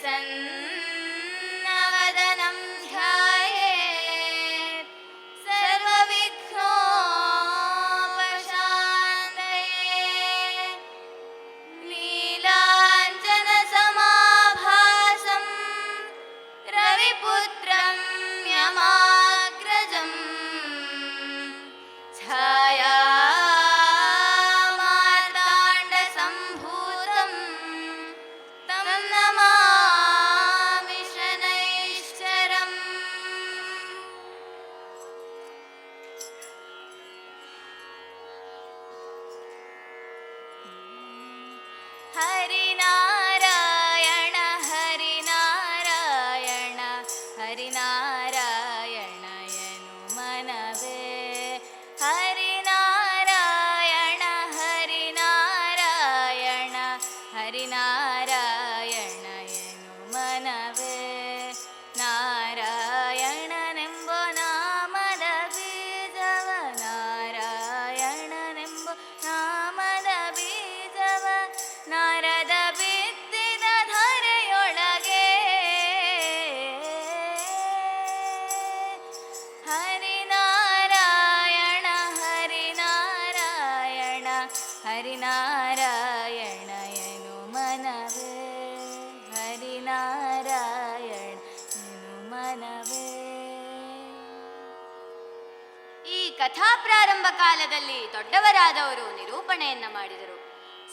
प्रसन्नवदनं ध्यायेत् सर्वविघ्नोपशान्तये नीलाञ्जनसमाभासं रविपुत्रं यमाग्रजं छायामार्ताण्डसम्भूतं तं नमामि शनैश्चरम्। ಹರಿನಾರಾಯಣ ಹರಿನಾರಾಯಣ ಹರಿನಾರಾಯಣ ಎನು ಮನವೇ ಹರಿನಾರಾಯಣ ಹರಿನಾರಾಯಣ ಹರಿನಾರಾಯಣ ಎನು ಮನವೇ ನಾರಾಯಣನೆಂಬ ನಾಮದ ಬೀಜವ ನಾರಾಯಣನೆಂಬ ನಾಮದ ಬೀಜವ ನಾರದ ಬಿತ್ತಿದ ಧರೆಯೊಳಗೆ ಹರಿನಾರಾಯಣ ಹರಿನಾರಾಯಣ ಹರಿನಾರಾಯಣ ಎನು ಮನವೇ ಹರಿನಾರಾಯಣ ಎನು ಮನವೇ. ಈ ಕಥಾ ಪ್ರಾರಂಭ ಕಾಲದಲ್ಲಿ ದೊಡ್ಡವರಾದವರು ನಿರೂಪಣೆಯನ್ನ ಮಾಡಿದರು.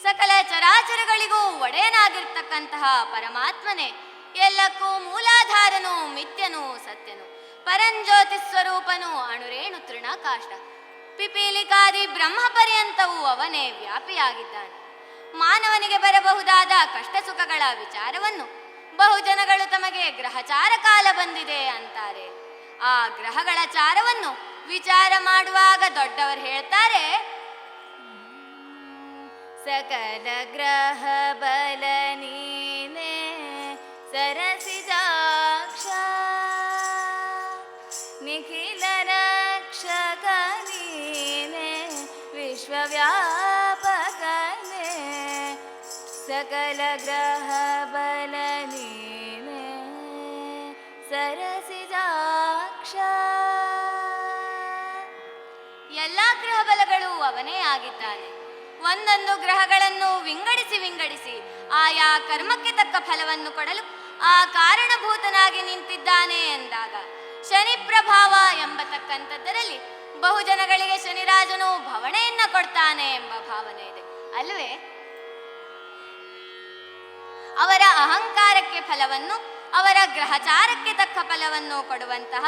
ಸಕಲ ಚರಾಚರಗಳಿಗೂ ಒಡೆಯನಾಗಿರ್ತಕ್ಕಂತಹ ಪರಮಾತ್ಮನೇ ಎಲ್ಲಕ್ಕೂ ಮೂಲಾಧಾರನು, ಮಿಥ್ಯನು, ಸತ್ಯನು, ಪರಂಜ್ಯೋತಿ ಸ್ವರೂಪನು, ಅಣುರೇಣು ತೃಣಕಾಷ್ಟ ಪಿಪೀಲಿಕಾದಿ ಬ್ರಹ್ಮ ಪರ್ಯಂತವೂ ಅವನೇ ವ್ಯಾಪಿಯಾಗಿದ್ದಾನೆ. ಮಾನವನಿಗೆ ಬರಬಹುದಾದ ಕಷ್ಟ ಸುಖಗಳ ವಿಚಾರವನ್ನು ಬಹುಜನಗಳು ತಮಗೆ ಗ್ರಹಚಾರ ಕಾಲ ಬಂದಿದೆ ಅಂತಾರೆ. ಆ ಗ್ರಹಗಳ ಚಾರವನ್ನು ವಿಚಾರ ಮಾಡುವಾಗ ದೊಡ್ಡವರು ಹೇಳ್ತಾರೆ, ಸಕಲ ಗ್ರಹ ಬಲ ನೀನೆ ಸರಸಿಜಾಕ್ಷ ನಿಖಿಲ ರಕ್ಷಕ ನೀನೆ ವಿಶ್ವವ್ಯಾಪಕನೇ ಸಕಲ ಗ್ರಹ ಬಲ ನೀನೆ ಸರಸಿಜಾಕ್ಷ. ಎಲ್ಲ ಗ್ರಹ ಬಲಗಳು ಅವನೇ ಆಗಿದ್ದಾನೆ. ಒಂದೊಂದು ಗ್ರಹಗಳನ್ನು ವಿಂಗಡಿಸಿ ಆಯಾ ಕರ್ಮಕ್ಕೆ ತಕ್ಕ ಫಲವನ್ನು ಕೊಡಲು ಆ ಕಾರಣಭೂತನಾಗಿ ನಿಂತಿದ್ದಾನೆ ಎಂದಾಗ ಶನಿ ಪ್ರಭಾವ ಎಂಬತಕ್ಕಂಥದ್ದರಲ್ಲಿ ಬಹುಜನಗಳಿಗೆ ಶನಿರಾಜನು ಭವಣೆಯನ್ನ ಕೊಡ್ತಾನೆ ಎಂಬ ಭಾವನೆ ಇದೆ ಅಲ್ವೇ? ಅವರ ಅಹಂಕಾರಕ್ಕೆ ಫಲವನ್ನು, ಅವರ ಗ್ರಹಚಾರಕ್ಕೆ ತಕ್ಕ ಫಲವನ್ನು ಕೊಡುವಂತಹ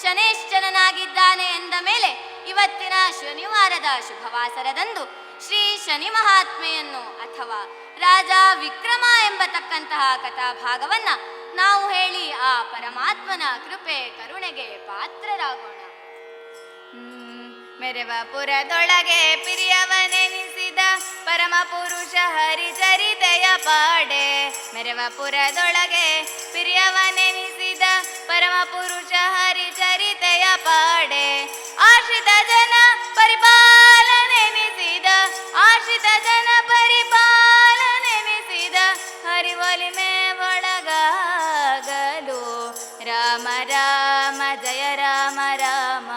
ಶನೇಶ್ಚರನಾಗಿದ್ದಾನೆ ಎಂದ ಮೇಲೆ ಇವತ್ತಿನ ಶನಿವಾರದ ಶುಭವಾಸರದಂದು ಶ್ರೀ ಶನಿ ಮಹಾತ್ಮೆಯನ್ನು ಅಥವಾ ರಾಜ ವಿಕ್ರಮ ಎಂಬತಕ್ಕಂತಹ ಕಥಾಭಾಗವನ್ನ ನಾವು ಹೇಳಿ ಆ ಪರಮಾತ್ಮನ ಕೃಪೆ ಕರುಣೆಗೆ ಪಾತ್ರರಾಗೋಣ. ಮೆರವ ಪುರದೊಳಗೆ ಪಿರಿಯವನೆನಿಸಿದ ಪರಮ ಪುರುಷ ಹರಿಚರಿತೆಯ ಪಾಡೆ ಮೆರವ ಪುರದೊಳಗೆ ಪಿರಿಯವನೆನಿಸಿದ ಪರಮ ಪುರುಷ ಹರಿಚರಿತೆಯ ಪಾಡೆ ಆಶ್ರಿತ ಜನ ಪರಿಪಾಲನೆನಿಸಿದ ಆಶ್ರಿತ ಜನ ಪರಿಪಾಲನೆನಿಸಿದ ಹರಿವೊಲಿಮೆ ಒಳಗಾಗಲು ರಾಮ ರಾಮ ಜಯ ರಾಮ ರಾಮ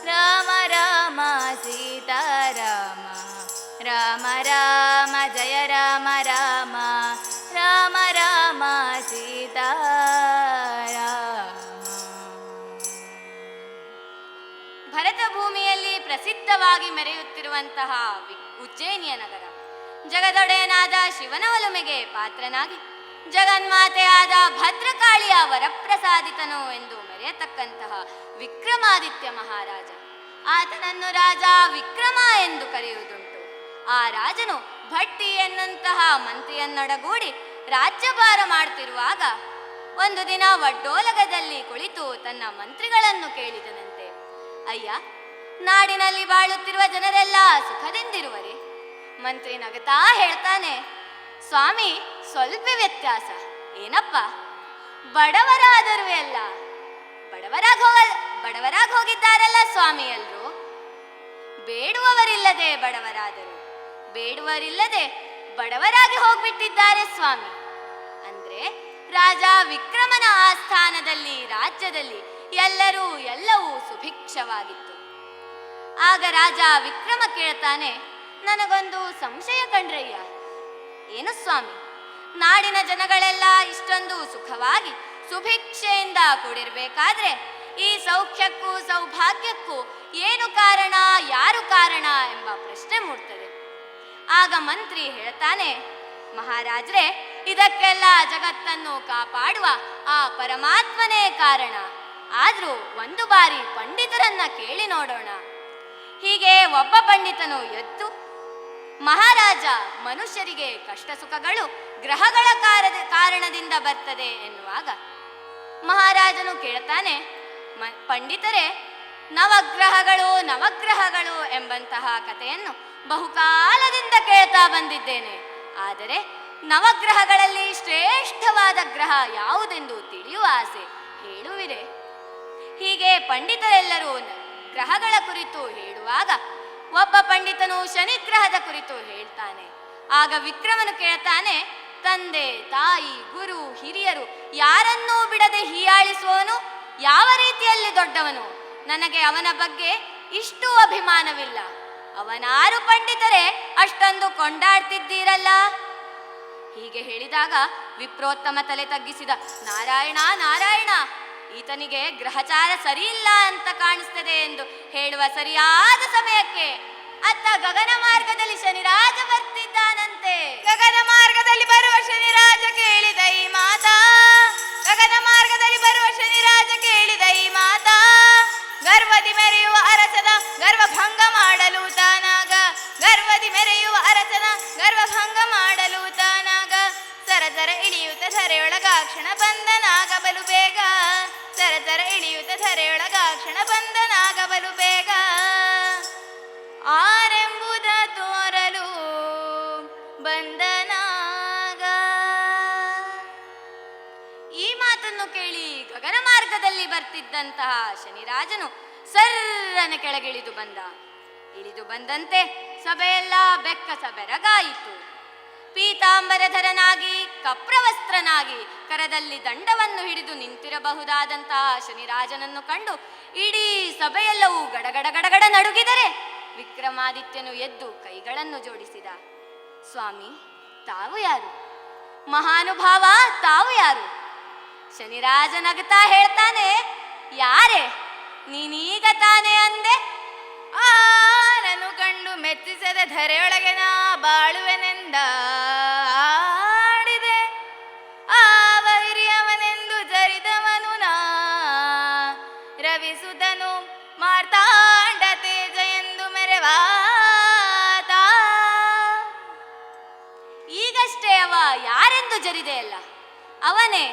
ರಾಮ ರಾಮ ಸೀತಾರಾಮ ರಾಮ ರಾಮ ಜಯ ರಾಮ ರಾಮ ರಾಮ ರಾಮ ಸೀತಾರಾಮ. ಭರತ ಭೂಮಿಯಲ್ಲಿ ಪ್ರಸಿದ್ಧವಾಗಿ ಮೆರೆಯುತ್ತಿರುವಂತಹ ಉಜ್ಜಯಿನಿಯ ನಗರ ಜಗದೊಡೆಯನಾದ ಶಿವನ ಒಲುಮೆಗೆ ಪಾತ್ರನಾಗಿ ಜಗನ್ಮಾತೆಯಾದ ಭದ್ರಕಾಳಿಯ ವರಪ್ರಸಾದಿತನು ಎಂದು ಮೆರೆಯತಕ್ಕಂತಹ ವಿಕ್ರಮಾದಿತ್ಯ ಮಹಾರಾಜ. ಆತನನ್ನು ರಾಜ ವಿಕ್ರಮ ಎಂದು ಕರೆಯುವುದುಂಟು. ಆ ರಾಜನು ಭಟ್ಟಿ ಎನ್ನುವಂತಹ ಮಂತ್ರಿಯನ್ನೊಡಗೂಡಿ ರಾಜ್ಯಭಾರ ಮಾಡುತ್ತಿರುವಾಗ ಒಂದು ದಿನ ವಡ್ಡೋಲಗದಲ್ಲಿ ಕುಳಿತು ತನ್ನ ಮಂತ್ರಿಗಳನ್ನು ಕೇಳಿದನಂತೆ, ಅಯ್ಯ, ನಾಡಿನಲ್ಲಿ ಬಾಳುತ್ತಿರುವ ಜನರೆಲ್ಲ ಸುಖದಿಂದಿರುವರೆ? ಮಂತ್ರಿ ನಗತಾ ಹೇಳ್ತಾನೆ, ಸ್ವಾಮಿ, ಸ್ವಲ್ಪ ವ್ಯತ್ಯಾಸ. ಏನಪ್ಪ? ಬಡವರಾದರೂ ಅಲ್ಲ, ಬಡವರಾಗಿ ಹೋಗಿದ್ದಾರಲ್ಲ ಸ್ವಾಮಿ ಎಲ್ರು. ಬೇಡುವವರಿಲ್ಲದೆ ಬಡವರಾದರು, ಬೇಡುವರಿಲ್ಲದೆ ಬಡವರಾಗಿ ಹೋಗ್ಬಿಟ್ಟಿದ್ದಾರೆ ಸ್ವಾಮಿ. ಅಂದ್ರೆ ರಾಜ ವಿಕ್ರಮನ ಆಸ್ಥಾನದಲ್ಲಿ ರಾಜ್ಯದಲ್ಲಿ ಎಲ್ಲವೂ ಸುಭಿಕ್ಷವಾಗಿತ್ತು. ಆಗ ರಾಜ ವಿಕ್ರಮ ಕೇಳ್ತಾನೆ, ನನಗೊಂದು ಸಂಶಯ ಕಣ್ರಯ್ಯ. ಏನು ಸ್ವಾಮಿ? ನಾಡಿನ ಜನಗಳೆಲ್ಲ ಇಷ್ಟೊಂದು ಸುಖವಾಗಿ ಸುಭಿಕ್ಷೆಯಿಂದ ಕೂಡಿರ್ಬೇಕಾದ್ರೆ ಈ ಸೌಖ್ಯಕ್ಕೂ ಸೌಭಾಗ್ಯಕ್ಕೂ ಏನು ಕಾರಣ, ಯಾರು ಕಾರಣ ಎಂಬ ಪ್ರಶ್ನೆ ಮೂಡ್ತದೆ. ಆಗ ಮಂತ್ರಿ ಹೇಳ್ತಾನೆ, ಮಹಾರಾಜ್ರೆ, ಇದಕ್ಕೆಲ್ಲ ಜಗತ್ತನ್ನು ಕಾಪಾಡುವ ಆ ಪರಮಾತ್ಮನೇ ಕಾರಣ. ಆದ್ರೂ ಒಂದು ಬಾರಿ ಪಂಡಿತರನ್ನ ಕೇಳಿ ನೋಡೋಣ. ಹೀಗೆ ಒಬ್ಬ ಪಂಡಿತನು ಎದ್ದು, ಮಹಾರಾಜ, ಮನುಷ್ಯರಿಗೆ ಕಷ್ಟ ಸುಖಗಳು ಗ್ರಹಗಳ ಕಾರಣದಿಂದ ಬರ್ತದೆ ಎನ್ನುವಾಗ ಮಹಾರಾಜನು ಕೇಳ್ತಾನೆ, ಪಂಡಿತರೇ, ನವಗ್ರಹಗಳು ಎಂಬಂತಹ ಕಥೆಯನ್ನು ಬಹುಕಾಲದಿಂದ ಕೇಳ್ತಾ ಬಂದಿದ್ದೇನೆ. ಆದರೆ ನವಗ್ರಹಗಳಲ್ಲಿ ಶ್ರೇಷ್ಠವಾದ ಗ್ರಹ ಯಾವುದೆಂದು ತಿಳಿಯುವ ಆಸೆ, ಹೇಳುವಿರೆ? ಹೀಗೆ ಪಂಡಿತರೆಲ್ಲರೂ ಗ್ರಹಗಳ ಕುರಿತು ಹೇಳುವಾಗ ಒಬ್ಬ ಪಂಡಿತನು ಶನಿಗ್ರಹದ ಕುರಿತು ಹೇಳ್ತಾನೆ. ಆಗ ವಿಕ್ರಮನು ಕೇಳ್ತಾನೆ, ತಂದೆ, ತಾಯಿ, ಗುರು, ಹಿರಿಯರು ಯಾರನ್ನೂ ಬಿಡದೆ ಹೀಯಾಳಿಸುವವನು ಯಾವ ರೀತಿಯಲ್ಲಿ ದೊಡ್ಡವನು? ನನಗೆ ಅವನ ಬಗ್ಗೆ ಇಷ್ಟು ಅಭಿಮಾನವಿಲ್ಲ. ಅವನಾರು ಪಂಡಿತರೇ ಅಷ್ಟೊಂದು ಕೊಂಡಾಡ್ತಿದ್ದೀರಲ್ಲ. ಹೀಗೆ ಹೇಳಿದಾಗ ವಿಪ್ರೋತ್ತಮ ತಲೆ ತಗ್ಗಿಸಿದ, ನಾರಾಯಣ ನಾರಾಯಣ, ಈತನಿಗೆ ಗ್ರಹಚಾರ ಸರಿಯಿಲ್ಲ ಅಂತ ಕಾಣಿಸ್ತದೆ ಎಂದು ಹೇಳುವ ಸರಿಯಾದ ಸಮಯಕ್ಕೆ ಅತ್ತ ಗಗನ ಮಾರ್ಗದಲ್ಲಿ ಶನಿರಾಜ ಬರ್ತಿದ್ದಾನಂತೆ. ಗಗನ ಮಾರ್ಗದಲ್ಲಿ ಬರುವ ಶನಿರಾಜ ಕೇಳಿದ ಈ ಮಾತಾ, ಗಗನ ಮಾರ್ಗದಲ್ಲಿ ಬರುವ ಶನಿರಾಜ ಕೇಳಿದ ಈ ಮಾತಾ, ಗರ್ವದಿ ಮೆರೆಯುವ ಅರಸನ ಗರ್ವಭಂಗ ಮಾಡಲು ತಾನಾಗ, ಗರ್ವದಿ ಮೆರೆಯುವ ಅರಸನ ಗರ್ವಭಂಗ ಮಾಡಲು ತಾನಾಗ, ಸರಸರ ಇಳಿಯುತ್ತ ಧರೆಯೊಳಗ ಕ್ಷಣ ಬಂದನಾಗಬಲು ಬೇಗ, ಸರಸರ ಇಳಿಯುತ್ತ ಧರೆಯೊಳಗ ಕ್ಷಣ ಬಂದನಾಗಬಲು ಬೇಗ, ಆರೆಂಬುದ ತೋರಲು ಬಂದನಾಗ. ಈ ಮಾತನ್ನು ಕೇಳಿ ಗಗನ ಮಾರ್ಗದಲ್ಲಿ ಬರ್ತಿದ್ದಂತಹ ಶನಿರಾಜನು ಸರ್ರನೆ ಕೆಳಗಿಳಿದು ಬಂದ. ಇಳಿದು ಬಂದಂತೆ ಸಭೆಯೆಲ್ಲ ಬೆಕ್ಕಸ ಬೆರಗಾಯಿತು. ಪೀತಾಂಬರಧರನಾಗಿ ಕಪ್ರವಸ್ತ್ರನಾಗಿ ಕರದಲ್ಲಿ ದಂಡವನ್ನು ಹಿಡಿದು ನಿಂತಿರಬಹುದಾದಂತಹ ಶನಿರಾಜನನ್ನು ಕಂಡು ಇಡೀ ಸಭೆಯೆಲ್ಲವೂ ಗಡಗಡ ನಡುಗಿದರೆ ವಿಕ್ರಮಾದಿತ್ಯನು ಎದ್ದು ಕೈಗಳನ್ನು ಜೋಡಿಸಿದ. ಸ್ವಾಮಿ, ತಾವು ಯಾರು? ಮಹಾನುಭಾವ, ತಾವು ಯಾರು? ಶನಿರಾಜ ನಗುತ್ತಾ ಹೇಳ್ತಾನೆ, ಯಾರೇ? ನೀನೀಗ ತಾನೇ ಅಂದೆ. ಆನನು ಕಂಡು ಮೆಚ್ಚಿಸದ ಧರೆಯೊಳಗೆ ನಾ ಬಾಳುವೆನೆಂದ ಆಡಿದೆ, ಆವ ಹಿರಿಯವನೆಂದು ಜರಿದವನು ನಾ, ರವಿಸುತನು ಮಾರ್ತಾಂಡ ತೇಜ ಎಂದು ಮೆರೆವಾತ. ಈಗಷ್ಟೇ ಅವ ಯಾರೆಂದು ಜರಿದೆಯಲ್ಲ, ಅವನೇ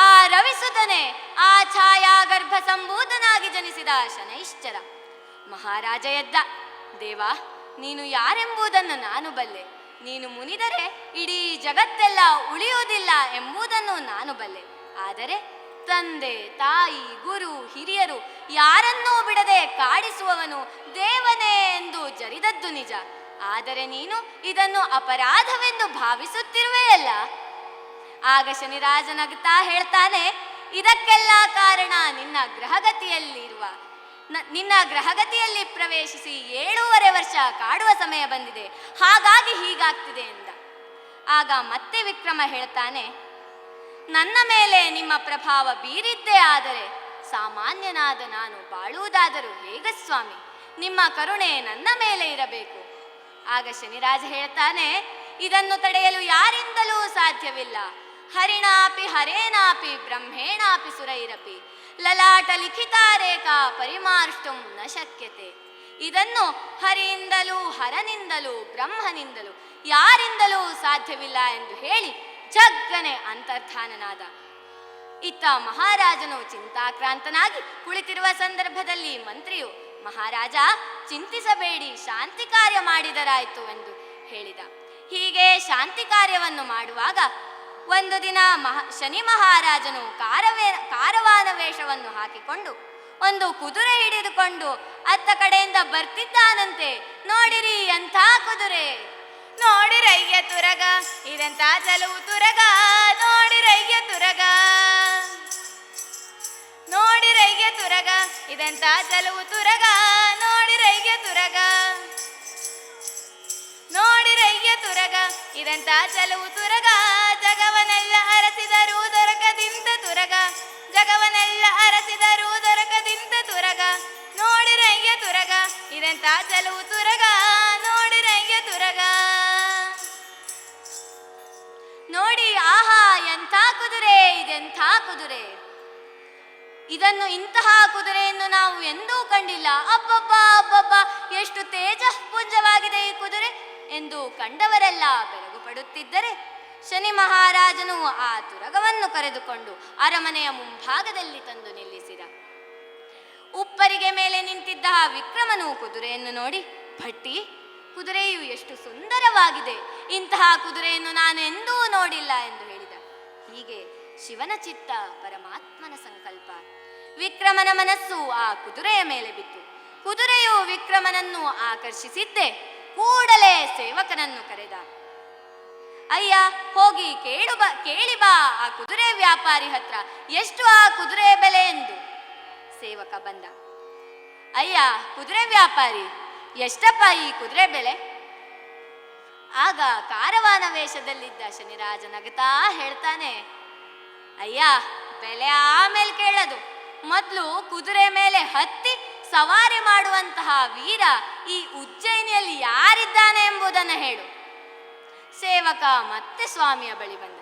ಆ ರವಿಸುತನೇ, ಆ ಛಾಯಾಗರ್ಭ ಸಂಭೂತನಾಗಿ ಜನಿಸಿದ ಶನೈಶ್ಚರ. ಮಹಾರಾಜ ಎದ್ದ. ದೇವ, ನೀನು ಯಾರೆಂಬುದನ್ನು ನಾನು ಬಲ್ಲೆ. ನೀನು ಮುನಿದರೆ ಇಡೀ ಜಗತ್ತೆಲ್ಲ ಉಳಿಯುವುದಿಲ್ಲ ಎಂಬುದನ್ನು ನಾನು ಬಲ್ಲೆ. ಆದರೆ ತಂದೆ, ತಾಯಿ, ಗುರು, ಹಿರಿಯರು ಯಾರನ್ನೂ ಬಿಡದೆ ಕಾಡಿಸುವವನು ದೇವನೇ ಎಂದು ಜರಿದದ್ದು ನಿಜ. ಆದರೆ ನೀನು ಇದನ್ನು ಅಪರಾಧವೆಂದು ಭಾವಿಸುತ್ತಿರುವೆಯಲ್ಲ. ಆಗ ಶನಿರಾಜನಗುತ್ತಾ ಹೇಳ್ತಾನೆ, ಇದಕ್ಕೆಲ್ಲ ಕಾರಣ ನಿನ್ನ ಗ್ರಹಗತಿಯಲ್ಲಿ ಪ್ರವೇಶಿಸಿ 7.5 ವರ್ಷ ಕಾಡುವ ಸಮಯ ಬಂದಿದೆ, ಹಾಗಾಗಿ ಹೀಗಾಗ್ತಿದೆ ಎಂದ. ಆಗ ಮತ್ತೆ ವಿಕ್ರಮ ಹೇಳ್ತಾನೆ, ನನ್ನ ಮೇಲೆ ನಿಮ್ಮ ಪ್ರಭಾವ ಬೀರಿದ್ದೇ ಆದರೆ ಸಾಮಾನ್ಯನಾದ ನಾನು ಬಾಳುವುದಾದರೂ ಹೇಗ ಸ್ವಾಮಿ? ನಿಮ್ಮ ಕರುಣೆ ನನ್ನ ಮೇಲೆ ಇರಬೇಕು. ಆಗ ಶನಿರಾಜ ಹೇಳ್ತಾನೆ, ಇದನ್ನು ತಡೆಯಲು ಯಾರಿಂದಲೂ ಸಾಧ್ಯವಿಲ್ಲ. ಹರಿಣಾಪಿ ಹರೇನಾಪಿ ಬ್ರಹ್ಮೇಣಾಪಿ ಸುರೈರಪಿ ಲಲಾಟ ಲಿಖಿತಾರೇಖಾ ಪರಿಮಾರ್ಷ್ಟುಂ ನ ಶಕ್ಯತೆ. ಇದನ್ನು ಹರಿಯಿಂದಲೂ ಹರನಿಂದಲೂ ಬ್ರಹ್ಮನಿಂದಲೂ ಯಾರಿಂದಲೂ ಸಾಧ್ಯವಿಲ್ಲ ಎಂದು ಹೇಳಿ ಜಗ್ಗನೆ ಅಂತರ್ಧಾನನಾದ. ಇತ್ತ ಮಹಾರಾಜನು ಚಿಂತಾಕ್ರಾಂತನಾಗಿ ಕುಳಿತಿರುವ ಸಂದರ್ಭದಲ್ಲಿ ಮಂತ್ರಿಯು, ಮಹಾರಾಜ, ಚಿಂತಿಸಬೇಡಿ, ಶಾಂತಿ ಕಾರ್ಯ ಮಾಡಿದರಾಯಿತು ಎಂದು ಹೇಳಿದ. ಹೀಗೆ ಶಾಂತಿ ಕಾರ್ಯವನ್ನು ಮಾಡುವಾಗ ಒಂದು ದಿನ ಶನಿ ಮಹಾರಾಜನು ಕಾರವಾನ ವೇಷವನ್ನು ಹಾಕಿಕೊಂಡು ಒಂದು ಕುದುರೆ ಹಿಡಿದುಕೊಂಡು ಅತ್ತ ಕಡೆಯಿಂದ ಬರ್ತಿದ್ದಾನಂತೆ. ನೋಡಿರಿ, ಎಂಥ ಕುದುರೆ! ನೋಡಿರಯ್ಯ ತುರಗ ಇದೆಂತ ಚಲುವು ತುರಗ ನೋಡಿರಯ್ಯ ತುರಗ ನೋಡಿರಯ್ಯ ತುರಗ ಇದೆಂತ ಚಲುವು ತುರಗ ನೋಡಿರಯ್ಯ ತುರಗ ನೋಡಿರಯ್ಯ ತುರಗ ಇದೆಂತ ಚಲುವು ತುರಗ ಜಗವನೆಲ್ಲ ಅರಸಿದರೂ ದೊರಕದಿಂತ ತುರಗ ಜಗವನೆಲ್ಲ ಅರಸಿದರೂ ದೊರಕದಿಂತ ತುರಗ ನೋಡಿರಯ್ಯ ತುರಗ ಇದೆಂತ ಚಲುವು ತುರಗ ನೋಡಿರಯ್ಯ ತುರಗ ನೋಡಿ ಆಹಾ ಎಂಥ ಕುದುರೆ ಇದೆಂಥ ಕುದುರೆ, ಇದನ್ನು ಇಂತಹ ಕುದುರೆಯನ್ನು ನಾವು ಎಂದೂ ಕಂಡಿಲ್ಲ. ಅಬ್ಬಬ್ಬ ಅಬ್ಬಬ್ಬ ಎಷ್ಟು ತೇಜಃಪುಂಜವಾಗಿದೆ ಈ ಕುದುರೆ ಎಂದು ಕಂಡವರೆಲ್ಲ ಬೆರಗು ಪಡುತ್ತಿದ್ದರೆ ಶನಿ ಮಹಾರಾಜನು ಆ ತುರಗವನ್ನು ಕರೆದುಕೊಂಡು ಅರಮನೆಯ ಮುಂಭಾಗದಲ್ಲಿ ತಂದು ನಿಲ್ಲಿಸಿದ. ಉಪ್ಪರಿಗೆ ಮೇಲೆ ನಿಂತಿದ್ದ ವಿಕ್ರಮನು ಕುದುರೆಯನ್ನು ನೋಡಿ, ಭಟ್ಟಿ, ಕುದುರೆಯು ಎಷ್ಟು ಸುಂದರವಾಗಿದೆ, ಇಂತಹ ಕುದುರೆಯನ್ನು ನಾನು ಎಂದೂ ನೋಡಿಲ್ಲ ಎಂದು ಹೇಳಿದ. ಹೀಗೆ ಶಿವನ ಚಿತ್ತ, ಪರಮಾತ್ಮನ ಸಂಕಲ್ಪ. ವಿಕ್ರಮನ ಮನಸ್ಸು ಆ ಕುದುರೆಯ ಮೇಲೆ ಬಿತ್ತು. ಕುದುರೆಯು ವಿಕ್ರಮನನ್ನು ಆಕರ್ಷಿಸಿದ್ದೆ ಕೂಡಲೇ ಸೇವಕನನ್ನು ಕರೆದ. ಅಯ್ಯ, ಹೋಗಿ ಕೇಳಿ ಬಾ ಆ ಕುದುರೆ ವ್ಯಾಪಾರಿ ಹತ್ರ ಎಷ್ಟು ಆ ಕುದುರೆಯ ಬೆಲೆ ಎಂದು. ಸೇವಕ ಬಂದ. ಅಯ್ಯ ಕುದುರೆ ವ್ಯಾಪಾರಿ, ಎಷ್ಟಪ್ಪ ಈ ಕುದುರೆ ಬೆಲೆ? ಆಗ ಕಾರವಾನ ವೇಷದಲ್ಲಿದ್ದ ಶನಿರಾಜ ನಗುತ್ತಾ ಹೇಳ್ತಾನೆ, ಅಯ್ಯ ಬೆಲೆ ಆಮೇಲೆ ಕೇಳದು, ಮೊದಲು ಕುದುರೆ ಮೇಲೆ ಹತ್ತಿ ಸವಾರಿ ಮಾಡುವಂತಹ ವೀರ ಈ ಉಜ್ಜಯಿನಿಯಲ್ಲಿ ಯಾರಿದ್ದಾನೆ ಎಂಬುದನ್ನು ಹೇಳು. ಸೇವಕ ಮತ್ತೆ ಸ್ವಾಮಿಯ ಬಳಿ ಬಂದ.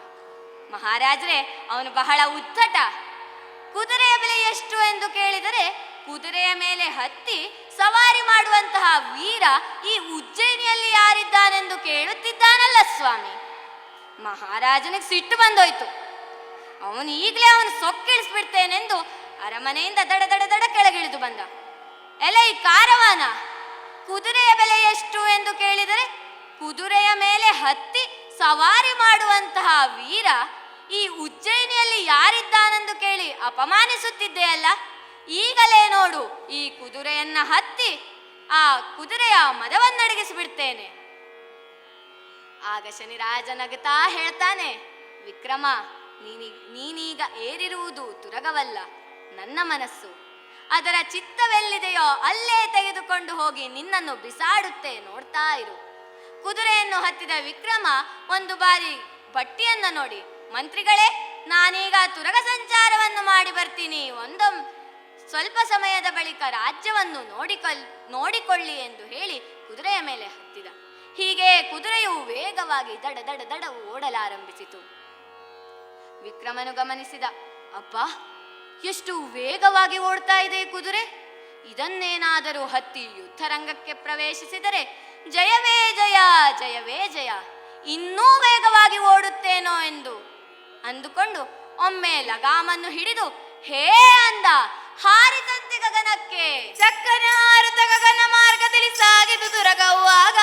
ಮಹಾರಾಜರೇ, ಅವನು ಬಹಳ ಉದ್ದಟ. ಕುದುರೆಯ ಬೆಲೆ ಎಷ್ಟು ಎಂದು ಕೇಳಿದರೆ ಕುದುರೆಯ ಮೇಲೆ ಹತ್ತಿ ಸವಾರಿ ಮಾಡುವಂತಹ ವೀರ ಈ ಉಜ್ಜಯಿನಿಯಲ್ಲಿ ಯಾರಿದ್ದಾನೆಂದು ಕೇಳುತ್ತಿದ್ದಾನಲ್ಲ ಸ್ವಾಮಿ. ಮಹಾರಾಜನಿಗೆ ಸಿಟ್ಟು ಬಂದೋಯ್ತು. ಅವನು ಈಗಲೇ ಅವನು ಸೊಕ್ಕಿಳಿಸ್ಬಿಡ್ತೇನೆಂದು ಅರಮನೆಯಿಂದ ದಡ ದಡ ದಡ ಕೆಳಗಿಳಿದು ಬಂದ. ಎಲೆ ಈ ಕಾರವಾನ, ಕುದುರೆಯ ಬೆಲೆ ಎಷ್ಟು ಎಂದು ಕೇಳಿದರೆ ಕುದುರೆಯ ಮೇಲೆ ಹತ್ತಿ ಸವಾರಿ ಮಾಡುವಂತಹ ವೀರ ಈ ಉಜ್ಜಯಿನಿಯಲ್ಲಿ ಯಾರಿದ್ದಾನೆಂದು ಕೇಳಿ ಅಪಮಾನಿಸುತ್ತಿದ್ದೆಯಲ್ಲ, ಈಗಲೇ ನೋಡು ಈ ಕುದುರೆಯನ್ನ ಹತ್ತಿ ಆ ಕುದುರೆಯ ಮದವನ್ನಡಗಿಸಿಬಿಡ್ತೇನೆ. ಆಗ ಶನಿರಾಜ ನಗುತ್ತಾ ಹೇಳ್ತಾನೆ, ವಿಕ್ರಮ, ನೀನೀಗ ಏರಿರುವುದು ತುರಗವಲ್ಲ, ನನ್ನ ಮನಸ್ಸು. ಅದರ ಚಿತ್ತವೆಲ್ಲಿದೆಯೋ ಅಲ್ಲೇ ತೆಗೆದುಕೊಂಡು ಹೋಗಿ ನಿನ್ನನ್ನು ಬಿಸಾಡುತ್ತೆ, ನೋಡ್ತಾ ಇರು. ಕುದುರೆಯನ್ನು ಹತ್ತಿದ ವಿಕ್ರಮ ಒಂದು ಬಾರಿ ಭಟ್ಟಿಯನ್ನ ನೋಡಿ, ಮಂತ್ರಿಗಳೇ, ನಾನೀಗ ತುರಗ ಸಂಚಾರವನ್ನು ಮಾಡಿ ಬರ್ತೀನಿ, ಸ್ವಲ್ಪ ಸಮಯದ ಬಳಿಕ ರಾಜ್ಯವನ್ನು ನೋಡಿಕೊಳ್ಳಿ ಎಂದು ಹೇಳಿ ಕುದುರೆಯ ಮೇಲೆ ಹತ್ತಿದ. ಹೀಗೆ ಕುದುರೆಯು ವೇಗವಾಗಿ ದಡ ದಡ ದಡ ಓಡಲಾರಂಭಿಸಿತು. ವಿಕ್ರಮನು ಗಮನಿಸಿದ, ಅಪ್ಪ, ಎಷ್ಟು ವೇಗವಾಗಿ ಓಡ್ತಾ ಇದೆ ಕುದುರೆ. ಇದನ್ನೇನಾದರೂ ಹತ್ತಿ ಯುದ್ಧರಂಗಕ್ಕೆ ಪ್ರವೇಶಿಸಿದರೆ ಜಯವೇ ಜಯ, ಜಯವೇ ಜಯ, ಇನ್ನೂ ವೇಗವಾಗಿ ಓಡುತ್ತೇನೋ ಎಂದು ಅಂದುಕೊಂಡು ಒಮ್ಮೆ ಲಗಾಮನ್ನು ಹಿಡಿದು ಹೇ ಅಂದ. ಹಾರಿದಂತೆ ಗಗನಕ್ಕೆ ಚಕ್ಕನೆ ಹಾರುತ್ತ ಗಗನ ಮಾರ್ಗದಲ್ಲಿ ಸಾಗಿದು ತುರಗವು ಆಗ,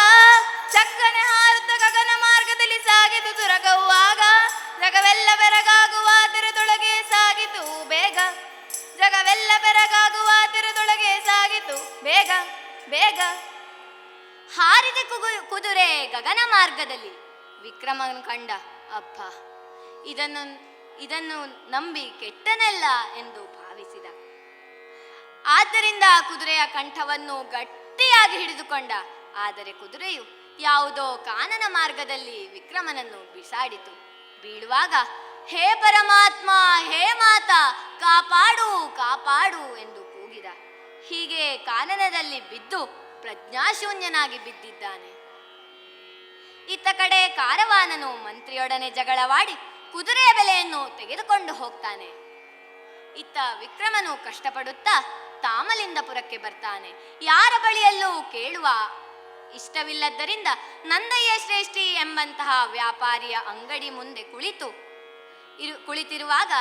ಚಕ್ಕನೆ ಹಾರುತ್ತ ಗಗನ ಮಾರ್ಗದಲ್ಲಿ ಸಾಗಿದು ತುರಗವು ಆಗ, ಜಗವೆಲ್ಲ ಬೆರಗಾಗುವ ತೆರೆದೊಳಗೆ ಸಾಗಿತು ಬೇಗ, ಜಗವೆಲ್ಲ ಬೆರಗಾಗುವ ತೆರೆದೊಳಗೆ ಸಾಗಿತು ಬೇಗ ಬೇಗ. ಹಾರಿದ ಕುದುರೆ ಗಗನ ಮಾರ್ಗದಲ್ಲಿ. ವಿಕ್ರಮನು ಕಂಡ, ಅಪ್ಪ, ಇದನ್ನು ನಂಬಿ ಕೆಟ್ಟನೆಲ್ಲ ಎಂದು ಭಾವಿಸಿದ. ಆದ್ದರಿಂದ ಕುದುರೆಯ ಕಂಠವನ್ನು ಗಟ್ಟಿಯಾಗಿ ಹಿಡಿದುಕೊಂಡ. ಆದರೆ ಕುದುರೆಯು ಯಾವುದೋ ಕಾನನ ಮಾರ್ಗದಲ್ಲಿ ವಿಕ್ರಮನನ್ನು ಬಿಸಾಡಿತು. ಬೀಳುವಾಗ ಹೇ ಪರಮಾತ್ಮ, ಹೇ ಮಾತಾ, ಕಾಪಾಡು ಕಾಪಾಡು ಎಂದು ಕೂಗಿದ. ಹೀಗೆ ಕಾನನದಲ್ಲಿ ಬಿದ್ದು ಪ್ರಜ್ಞಾಶೂನ್ಯನಾಗಿ ಬಿದ್ದಿದ್ದಾನೆ. ಇತ್ತ ಕಡೆ ಕಾರವಾನನು ಮಂತ್ರಿಯೊಡನೆ ಜಗಳವಾಡಿ ಕುದುರೆಯ ಬೆಲೆಯನ್ನು ತೆಗೆದುಕೊಂಡು ಹೋಗ್ತಾನೆ. ಇತ್ತ ವಿಕ್ರಮನು ಕಷ್ಟಪಡುತ್ತಾ ತಾಮಲಿಂದಪುರಕ್ಕೆ ಬರ್ತಾನೆ. ಯಾರ ಬಳಿಯಲ್ಲೂ ಕೇಳುವ ಇಷ್ಟವಿಲ್ಲದ್ದರಿಂದ ನಂದಯ್ಯ ಶ್ರೇಷ್ಠಿ ಎಂಬಂತಹ ವ್ಯಾಪಾರಿಯ ಅಂಗಡಿ ಮುಂದೆ ಕುಳಿತಿರುವಾಗ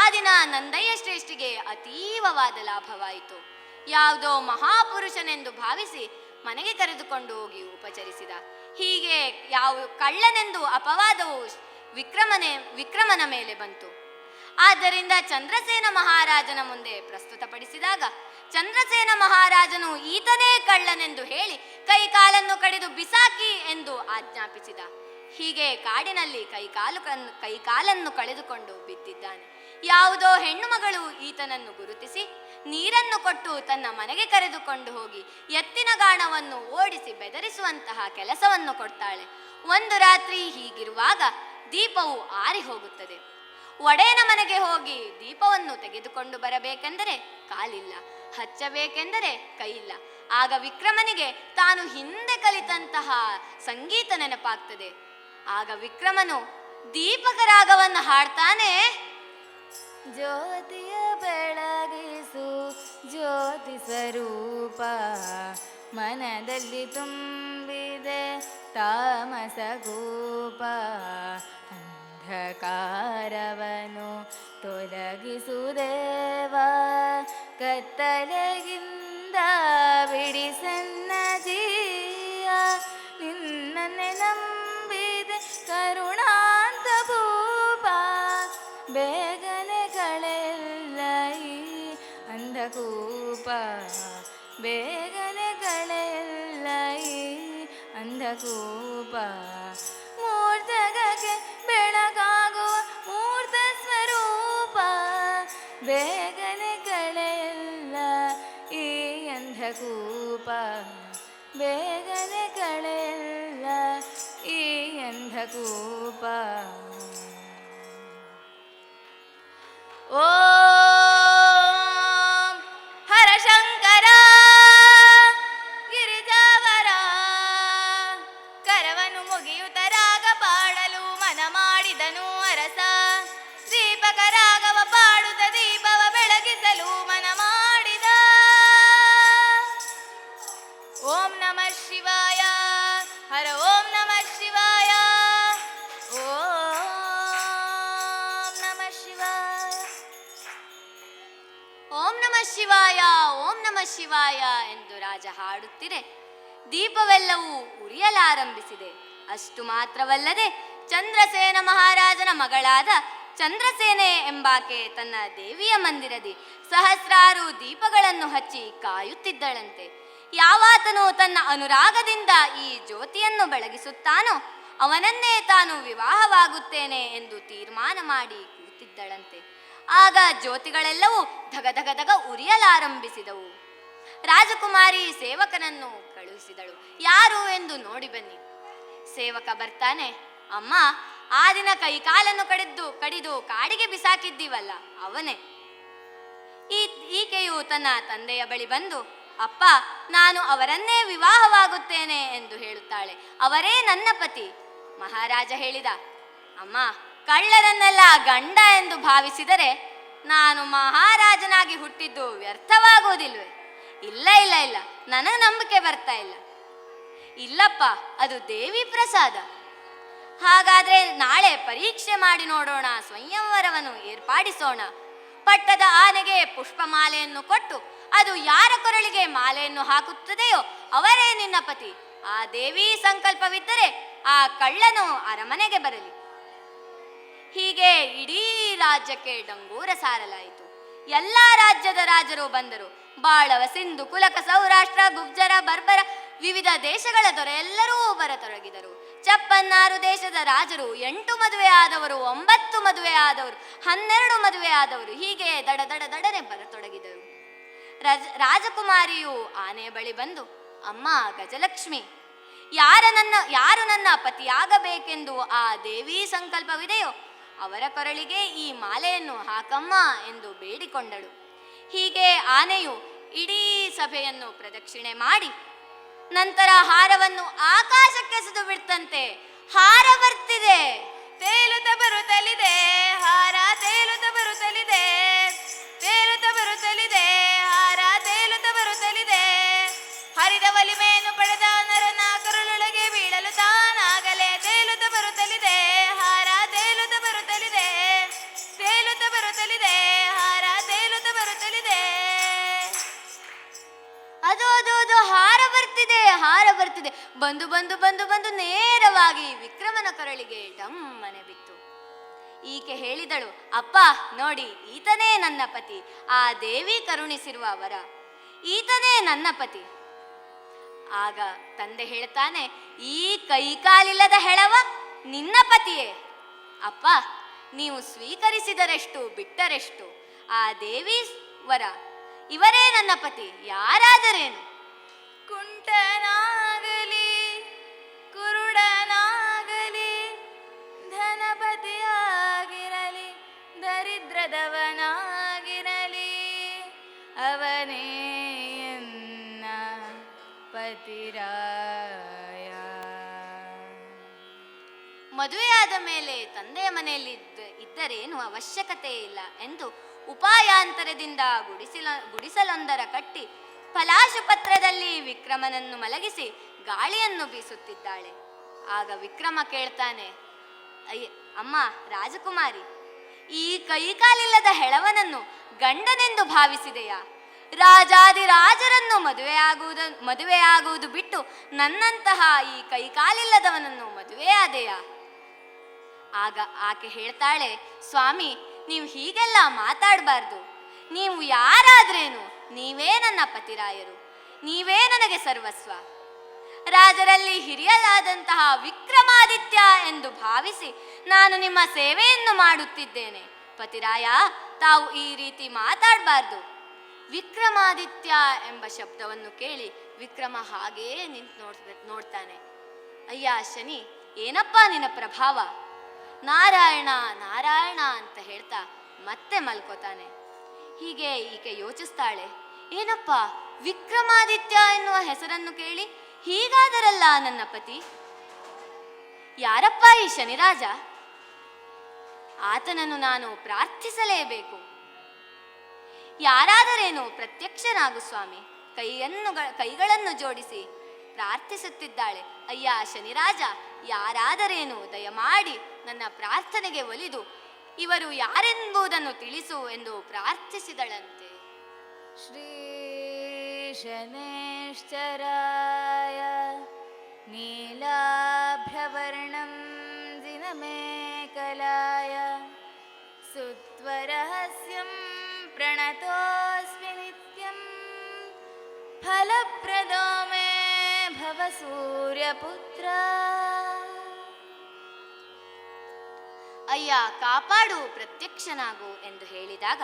ಆ ದಿನ ನಂದಯ್ಯ ಶ್ರೇಷ್ಠಿಗೆ ಅತೀವವಾದ ಲಾಭವಾಯಿತು. ಯಾವುದೋ ಮಹಾಪುರುಷನೆಂದು ಭಾವಿಸಿ ಮನೆಗೆ ಕರೆದುಕೊಂಡು ಹೋಗಿ ಉಪಚರಿಸಿದ. ಹೀಗೆ ಯಾವ ಕಳ್ಳನೆಂದು ಅಪವಾದವು ವಿಕ್ರಮನ ಮೇಲೆ ಬಂತು. ಆದ್ದರಿಂದ ಚಂದ್ರಸೇನ ಮಹಾರಾಜನ ಮುಂದೆ ಪ್ರಸ್ತುತಪಡಿಸಿದಾಗ ಚಂದ್ರಸೇನ ಮಹಾರಾಜನು ಈತನೇ ಕಳ್ಳನೆಂದು ಹೇಳಿ ಕೈಕಾಲನ್ನು ಕಡಿದು ಬಿಸಾಕಿ ಎಂದು ಆಜ್ಞಾಪಿಸಿದ. ಹೀಗೆ ಕಾಡಿನಲ್ಲಿ ಕೈಕಾಲನ್ನು ಕಳೆದುಕೊಂಡು ಬಿದ್ದಿದ್ದಾನೆ. ಯಾವುದೋ ಹೆಣ್ಣು ಮಗಳು ಈತನನ್ನು ಗುರುತಿಸಿ ನೀರನ್ನು ಕೊಟ್ಟು ತನ್ನ ಮನೆಗೆ ಕರೆದುಕೊಂಡು ಹೋಗಿ ಎತ್ತಿನ ಗಾಣವನ್ನು ಓಡಿಸಿ ಬೆದರಿಸುವಂತಹ ಕೆಲಸವನ್ನು ಕೊಡ್ತಾಳೆ. ಒಂದು ರಾತ್ರಿ ಹೀಗಿರುವಾಗ ದೀಪವು ಆರಿ ಹೋಗುತ್ತದೆ. ಒಡೆಯನ ಮನೆಗೆ ಹೋಗಿ ದೀಪವನ್ನು ತೆಗೆದುಕೊಂಡು ಬರಬೇಕೆಂದರೆ ಕಾಲಿಲ್ಲ, ಹಚ್ಚಬೇಕೆಂದರೆ ಕೈಯಿಲ್ಲ. ಆಗ ವಿಕ್ರಮನಿಗೆ ತಾನು ಹಿಂದೆ ಕಲಿತಂತಹ ಸಂಗೀತ ನೆನಪಾಗ್ತದೆ. ಆಗ ವಿಕ್ರಮನು ದೀಪಕ ರಾಗವನ್ನು ಹಾಡ್ತಾನೆ. ಜ್ಯೋತಿಯ ಬೆಳಗಿಸು ಜ್ಯೋತಿ ಸ್ವರೂಪ, ಮನದಲ್ಲಿ ತುಂಬಿದೆ ತಾಮಸ ಗೋಪ, ಅಂಧಕಾರವನು ತೊಲಗಿಸು ದೇವ, ಕತ್ತಲೆಗಿಂದ ಬಿಡಿಸನ್ನ ಜೀಯ, ನಿನ್ನನ್ನೇ ನಂಬಿದೆ ಕರುಣಾಂತ ಭೂಪ, ಬೇಗನೆ ಕಳೆಲ್ಲ ಈ ಅಂಧಕೂಪ, ಬೇಗನೆ ಕಳೆಲ್ಲ ಈ ಅಂಧಕೂಪ, ಮೂರ್ಧಗಕ್ಕೆ ಬೆಳಕಾಗುವ ಮೂರ್ತ ಸ್ವರೂಪ, ಬೇಗನೆ ಕಳೆಲ್ಲ ಈ ಅಂಧಕೂಪ, ಬೇಗನೆ ಕಳೆಲ್ಲ ಈ ಅಂಧಕೂಪ. ಓಂ ಹರಶಂಕರ ಗಿರಿಜಾವರ, ಕರವನು ಮುಗಿಯುತ್ತ ರಾಗ ಪಾಡಲು ಮನ ಮಾಡಿದನು ಅರಸ, ದೀಪಕ ರಾಗವ ಪಾಡುತ್ತ ದೀಪವ ಬೆಳಗಿಸಲು ಮನ ಮಾಡಿದ. ಓಂ ನಮಃ ಶಿವಾಯ, ಹರ ಓಂ ನಮಃ ಶಿವಾಯ, ಓಂ ನಮಃ ಶಿವಾಯ. ಓಂ ನಮಃ ಶಿವಾಯ, ಓಂ ನಮಃ ಶಿವಾಯ ಎಂದು ರಾಜ ಹಾಡುತ್ತಿರೆ ದೀಪವೆಲ್ಲವೂ ಉರಿಯಲಾರಂಭಿಸಿದೆ. ಅಷ್ಟು ಮಾತ್ರವಲ್ಲದೆ ಚಂದ್ರಸೇನ ಮಹಾರಾಜನ ಮಗಳಾದ ಚಂದ್ರಸೇನೆ ಎಂಬಾಕೆ ತನ್ನ ದೇವಿಯ ಮಂದಿರದಿ ಸಹಸ್ರಾರು ದೀಪಗಳನ್ನು ಹಚ್ಚಿ ಕಾಯುತ್ತಿದ್ದಳಂತೆ. ಯಾವಾತನು ತನ್ನ ಅನುರಾಗದಿಂದ ಈ ಜ್ಯೋತಿಯನ್ನು ಬೆಳಗಿಸುತ್ತಾನೋ ಅವನನ್ನೇ ತಾನು ವಿವಾಹವಾಗುತ್ತೇನೆ ಎಂದು ತೀರ್ಮಾನ ಮಾಡಿ ಕೂತಿದ್ದಳಂತೆ. ಆಗ ಜ್ಯೋತಿಗಳೆಲ್ಲವೂ ಧಗ ಧಗ ಧಗ ಉರಿಯಲಾರಂಭಿಸಿದವು. ರಾಜಕುಮಾರಿ ಸೇವಕನನ್ನು ಕಳುಹಿಸಿದಳು, ಯಾರು ಎಂದು ನೋಡಿ ಬನ್ನಿ. ಸೇವಕ ಬರ್ತಾನೆ. ಅಮ್ಮ, ಆ ದಿನ ಕೈಕಾಲನ್ನು ಕಡಿದು ಕಾಡಿಗೆ ಬಿಸಾಕಿದ್ದೀವಲ್ಲ ಅವನೇ. ಈಕೆಯು ತನ್ನ ತಂದೆಯ ಬಳಿ ಬಂದು, ಅಪ್ಪ, ನಾನು ಅವರನ್ನೇ ವಿವಾಹವಾಗುತ್ತೇನೆ ಎಂದು ಹೇಳುತ್ತಾಳೆ. ಅವರೇ ನನ್ನ ಪತಿ. ಮಹಾರಾಜ ಹೇಳಿದ, ಅಮ್ಮ, ಕಳ್ಳರನ್ನೆಲ್ಲ ಗಂಡ ಎಂದು ಭಾವಿಸಿದರೆ ನಾನು ಮಹಾರಾಜನಾಗಿ ಹುಟ್ಟಿದ್ದು ವ್ಯರ್ಥವಾಗುವುದಿಲ್ವೇ? ಇಲ್ಲ ಇಲ್ಲ ಇಲ್ಲ, ನನಗೆ ನಂಬಿಕೆ ಬರ್ತಾ ಇಲ್ಲ. ಇಲ್ಲಪ್ಪ, ಅದು ದೇವಿ ಪ್ರಸಾದ. ಹಾಗಾದ್ರೆ ನಾಳೆ ಪರೀಕ್ಷೆ ಮಾಡಿ ನೋಡೋಣ, ಸ್ವಯಂವರವನ್ನು ಏರ್ಪಾಡಿಸೋಣ. ಪಟ್ಟದ ಆನೆಗೆ ಪುಷ್ಪಮಾಲೆಯನ್ನು ಕೊಟ್ಟು ಅದು ಯಾರ ಕೊರಳಿಗೆ ಮಾಲೆಯನ್ನು ಹಾಕುತ್ತದೆಯೋ ಅವರೇ ನಿನ್ನ ಪತಿ. ಆ ದೇವಿ ಸಂಕಲ್ಪವಿದ್ದರೆ ಆ ಕಳ್ಳನು ಅರಮನೆಗೆ ಬರಲಿ. ಹೀಗೆ ಇಡೀ ರಾಜ್ಯಕ್ಕೆ ಡಂಗೂರ ಸಾರಲಾಯಿತು. ಎಲ್ಲ ರಾಜ್ಯದ ರಾಜರು ಬಂದರು. ಬಾಳವ, ಸಿಂಧು, ಕುಲಕ, ಸೌರಾಷ್ಟ್ರ, ಗುಬ್ಜರ, ಬರ್ಬರ, ವಿವಿಧ ದೇಶಗಳ ದೊರೆಯೆಲ್ಲರೂ ಬರತೊಡಗಿದರು. ಚಪ್ಪನ್ನಾರು ದೇಶದ ರಾಜರು 8 ಮದುವೆ ಆದವರು, 9 ಮದುವೆ ಆದವರು, 12 ಮದುವೆ ಆದವರು, ಹೀಗೆ ದಡ ದಡ ದಡನೆ ಬರತೊಡಗಿದರು. ರಾಜಕುಮಾರಿಯು ಆನೆಯ ಬಳಿ ಬಂದು, ಅಮ್ಮ ಗಜಲಕ್ಷ್ಮಿ, ಯಾರು ನನ್ನ ಪತಿಯಾಗಬೇಕೆಂದು ಆ ದೇವಿ ಸಂಕಲ್ಪವಿದೆಯೋ ಅವರ ಕೊರಳಿಗೆ ಈ ಮಾಲೆಯನ್ನು ಹಾಕಮ್ಮ ಎಂದು ಬೇಡಿಕೊಂಡಳು. ಹೀಗೆ ಆನೆಯು ಇಡೀ ಸಭೆಯನ್ನು ಪ್ರದಕ್ಷಿಣೆ ಮಾಡಿ ನಂತರ ಹಾರವನ್ನು ಆಕಾಶಕ್ಕೆಸೆದು ಬಿಡ್ತಂತೆ. ಹಾರ ಬರ್ತಿದೆ, ತೇಲುತ್ತ ಬರುತ್ತಲಿದೆ ಹಾರ, ತೇಲುತ್ತ ಬರುತ್ತಲಿದೆ, ತೇಲುತ್ತ ಬರುತ್ತಲಿದೆ ಹಾರ, ತೇಲುತ್ತ ಬರುತ್ತಲಿದೆ. ಹರಿದ ಒಲಿಮೆಯನ್ನು ಪಡೆದ ನರನ ಕರುಳೊಳಗೆ ಬೀಳಲು ತಾನಾಗಲೇ ತೇಲುತ್ತ ಬರುತ್ತಲಿದೆ ಹಾರ, ತೇಲುತ್ತ ಬರುತ್ತಲಿದೆ, ತೇಲುತ್ತ ಬರುತ್ತಲಿದೆ ಹಾರ, ತೇಲುತ್ತ ಬರುತ್ತಲಿದೆ. ಅದು ಅದು ಅದು ಹಾರ ಬರ್ತಿದೆ, ಹಾರ ಬರ್ತಿದೆ. ಬಂದು ಬಂದು ಬಂದು ಬಂದು ನೇರವಾಗಿ ವಿಕ್ರಮನ ಕೊರಳಿಗೆ ಡಮ್ಮನೆ ಬಿತ್ತು. ಈಕೆ ಹೇಳಿದಳು, ಅಪ್ಪ ನೋಡಿ, ಈತನೇ ನನ್ನ ಪತಿ, ಆ ದೇವಿ ಕರುಣಿಸಿರುವ ವರ. ಈತನೇ ನನ್ನ ಪತಿ. ಆಗ ತಂದೆ ಹೇಳ್ತಾನೆ, ಈ ಕೈಕಾಲಿಲ್ಲದ ಹೆಳವ ನಿನ್ನ ಪತಿಯೇ? ಅಪ್ಪ, ನೀವು ಸ್ವೀಕರಿಸಿದರೆಷ್ಟು ಬಿಟ್ಟರೆಷ್ಟು, ಆ ದೇವಿ ವರ ಇವರೇ ನನ್ನ ಪತಿ, ಯಾರಾದರೇನು? ಕುಂಟನಾಗಲಿ ಕುರುಡನಾಗಲಿ ಧನಪತಿಯಾಗಿರಲಿ ದರಿದ್ರದವನಾಗಿರಲಿ ಅವನೇ ಎನ್ನ ಪತಿರಾಯ. ಮದುವೆಯಾದ ಮೇಲೆ ತಂದೆಯ ಮನೆಯಲ್ಲಿ ಇದ್ದರೇನು ಅವಶ್ಯಕತೆ ಇಲ್ಲ ಎಂದು ಉಪಾಯಾಂತರದಿಂದ ಗುಡಿಸಲೊಂದರ ಕಟ್ಟಿ ಫಲಾಶುಪತ್ರದಲ್ಲಿ ವಿಕ್ರಮನನ್ನು ಮಲಗಿಸಿ ಗಾಳಿಯನ್ನು ಬೀಸುತ್ತಿದ್ದಾಳೆ. ಆಗ ವಿಕ್ರಮ ಕೇಳ್ತಾನೆ, ಅಮ್ಮ ರಾಜಕುಮಾರಿ, ಈ ಕೈಕಾಲಿಲ್ಲದ ಹೆಳವನನ್ನು ಗಂಡನೆಂದು ಭಾವಿಸಿದೆಯಾ? ರಾಜಾದಿರಾಜರನ್ನು ಮದುವೆಯಾಗುವುದು ಬಿಟ್ಟು ನನ್ನಂತಹ ಈ ಕೈಕಾಲಿಲ್ಲದವನನ್ನು ಮದುವೆಯಾದೆಯಾ? ಆಗ ಆಕೆ ಹೇಳ್ತಾಳೆ, ಸ್ವಾಮಿ, ನೀವು ಹೀಗೆಲ್ಲ ಮಾತಾಡಬಾರ್ದು. ನೀವು ಯಾರಾದ್ರೇನು, ನೀವೇ ನನ್ನ ಪತಿರಾಯರು, ನೀವೇ ನನಗೆ ಸರ್ವಸ್ವ. ರಾಜರಲ್ಲಿ ಹಿರಿಯಲಾದಂತಹ ವಿಕ್ರಮಾದಿತ್ಯ ಎಂದು ಭಾವಿಸಿ ನಾನು ನಿಮ್ಮ ಸೇವೆಯನ್ನು ಮಾಡುತ್ತಿದ್ದೇನೆ. ಪತಿರಾಯ, ತಾವು ಈ ರೀತಿ ಮಾತಾಡಬಾರ್ದು. ವಿಕ್ರಮಾದಿತ್ಯ ಎಂಬ ಶಬ್ದವನ್ನು ಕೇಳಿ ವಿಕ್ರಮ ಹಾಗೇ ನಿಂತು ನೋಡ್ತಾನೆ. ಅಯ್ಯ ಶನಿ, ಏನಪ್ಪ ನಿನ್ನ ಪ್ರಭಾವ? ನಾರಾಯಣ ನಾರಾಯಣ ಅಂತ ಹೇಳ್ತಾ ಮತ್ತೆ ಮಲ್ಕೋತಾನೆ. ಹೀಗೆ ಈಕೆ ಯೋಚಿಸ್ತಾಳೆ, ಏನಪ್ಪ ವಿಕ್ರಮಾದಿತ್ಯ ಎನ್ನುವ ಹೆಸರನ್ನು ಕೇಳಿ ಹೀಗಾದರಲ್ಲ ನನ್ನ ಪತಿ? ಯಾರಪ್ಪ ಈ ಶನಿರಾಜ? ಆತನನ್ನು ನಾನು ಪ್ರಾರ್ಥಿಸಲೇಬೇಕು. ಯಾರಾದರೇನು ಪ್ರತ್ಯಕ್ಷನಾಗು ಸ್ವಾಮಿ. ಕೈಗಳನ್ನು ಜೋಡಿಸಿ ಪ್ರಾರ್ಥಿಸುತ್ತಿದ್ದಾಳೆ. ಅಯ್ಯ ಶನಿರಾಜ, ಯಾರಾದರೇನು ದಯಮಾಡಿ ನನ್ನ ಪ್ರಾರ್ಥನೆಗೆ ಒಲಿದು ಇವರು ಯಾರೆಂಬುದನ್ನು ತಿಳಿಸು ಎಂದು ಪ್ರಾರ್ಥಿಸಿದಳಂತೆ. ಶ್ರೀ ಶನೇಶ್ಚರಾಯ ನೀಲಾಭ್ರವರ್ಣಂ ದಿನಮೇಕಲಾಯ ಸುತ್ವರಹಸ್ಯಂ ಪ್ರಣತೋಸ್ಮಿ ನಿತ್ಯಂ ಫಲಪ್ರದೋ ಮೇ ಭವ ಸೂರ್ಯಪುತ್ರ. ಅಯ್ಯ ಕಾಪಾಡು, ಪ್ರತ್ಯಕ್ಷನಾಗು ಎಂದು ಹೇಳಿದಾಗ